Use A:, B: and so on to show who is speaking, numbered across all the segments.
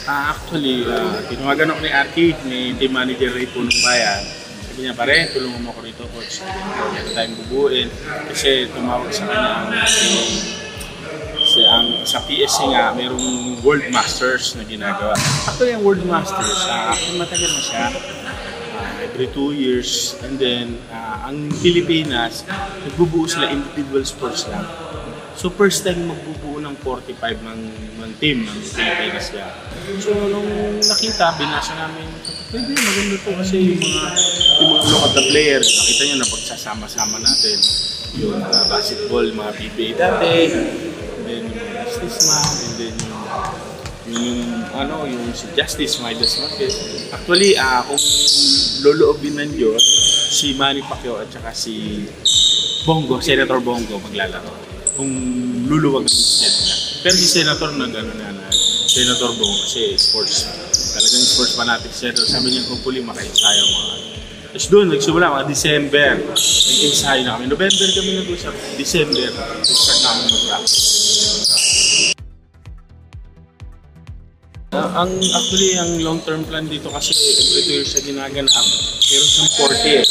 A: Actually, tinawagan ako ni Arky, ni team manager Ray Punong Bayan. Sabi niya, pare, tulungan mo ako rito, coach. Meron tayong bubuin. Kasi tumawag sa kanya sa PSC nga, mayroong World Masters na ginagawa. Actually, yung World Masters, matagal na siya. Every 2 years. And then, ang Pilipinas, nagbubuo sila individual sports lang. So first time magbubuo ng 45 ng team ng Pilipinas niya. So nung nakita, binasa namin, pwede maganda po kasi yung mga local players, nakita nyo na pagsasama-sama natin. Yung basketball, mga PBA dati, and then yung Justice Man, and then yung si Justice Midas Marquez. Actually, kung loloobin ng Diyos, si Manny Pacquiao at saka si Bongo, Senator Bongo maglalaro. Kung luluwag ng schedule na. Pero si Senator Senator Bongo kasi sports. Talagang sports fanatic Senator. Sabi niya kung puli maka-ensayo mga. Tapos doon, nagsimula mga December. Nag-ensayo na kami. November kami nag-usap. December, nag-start namin mag-practice. Actually, ang long-term plan dito kasi every 2 years siya ginaganap. Pero sa 40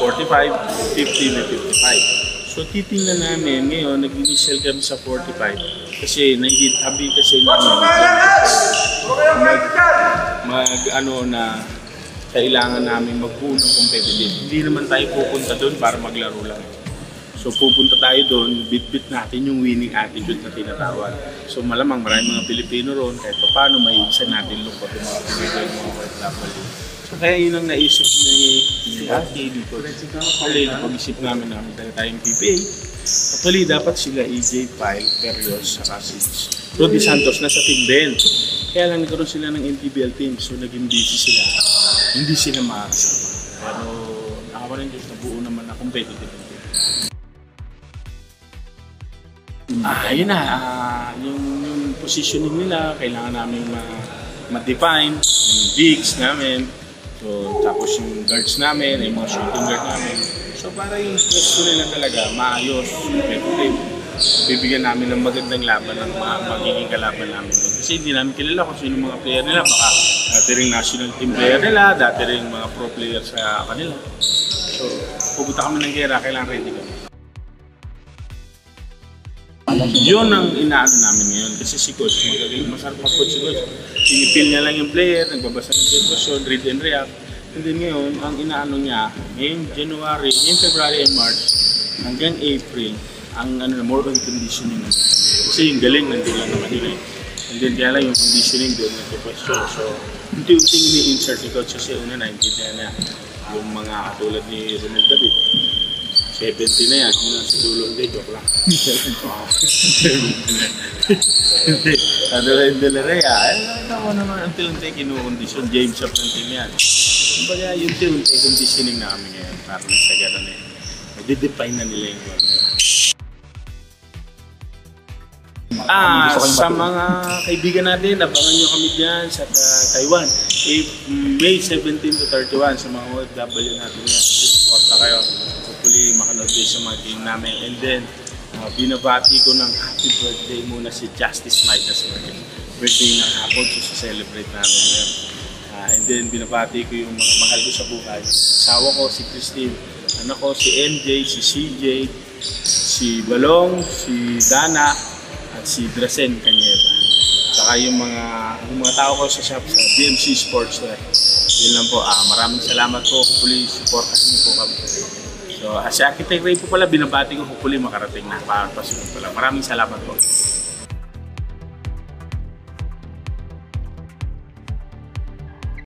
A: 45, 50, na 55. So titingnan namin ngayon, nag-initial kami sa 45 kasi nahihitabi kasi namin na kailangan namin magbuo ng competitive. Hindi naman tayo pupunta doon para maglaro lang. So pupunta tayo doon, bit-bit natin yung winning attitude na tinatawag. So malamang maraming mga Pilipino roon, kahit paano may isa natin lungkot yung mga Pilipino, mga OFW. So kaya yun ang naisip ni Arky dito. Actually, napag-isip namin dahil tayong PPA. Actually, dapat sila EJ Pyle, Perios, saka si Rudy Santos nasa team din. Kaya lang nagkaroon sila ng NPBL team, so naging busy sila. Hindi sila makakasama. Pero nakawa ng Diyos, nabuo naman na competitive. Yun na, yung positioning nila, kailangan namin ma-define, yung bigs namin. So, tapos yung guards namin, yung mga shooting guard namin. So, para yung pwesto nila talaga, maayos, effective. Bibigyan namin ng magandang laban ng mga magiging kalaban namin doon. Kasi hindi namin kilala kung sino mga player nila. Baka dati rin national team player nila, dati rin mga pro player sa kanila. So, pupunta kami ng gera, kailangan ready kami. Yun ang inaano namin ngayon kasi si coach, magagaling masarap mag-coach si coach. Sinipil niya lang yung player, nagbabasa ng sitwasyon, read and react. And then ngayon, ang inaano niya, ngayong January, ngayong February and March, hanggang April, ang more on conditioning. Kasi yung galing nandun lang naman yun. And then kaya lang yung conditioning doon nagpo-question. So, unti-unting ini-insert ni coach kasi una naintindihan niya yung mga katulad ni Ronald David. 70 na yan, yun lang sa dulo. Hindi, joke lang. 70 na. Ano rin De La Rea, ako naman unti-unti kinukondisyon, James up ng team yan. Kumbaga, yung unti-unti conditioning na kami ngayon, para sa gano'n eh. Nag-define na nila yung goal nila. Sa mga kaibigan natin, abangan nyo kami dyan sa Taiwan. May 17 to 31 sa mga OFW natin yan. Suporta kayo. Hopefully makanood kayo sa mga team namin. And then, binabati ko ng happy birthday muna si Justice Midas Marquez. Birthday ng hapon, so celebrate namin yan. And then, binabati ko yung mga mahal ko sa buhay. Asawa ko, si Christine. Anak ko, si MJ, si CJ, si Balong, si Dana, at si Drasen Cañeda. Saka yung mga tao ko sa shop sa BMC Sports. Yun lang po. Maraming salamat po. Hopefully, supportahan niyo po kami. So, si Architect Ray po pala, binabati ko hopefully makarating na. Pasunod pala. Maraming salamat po.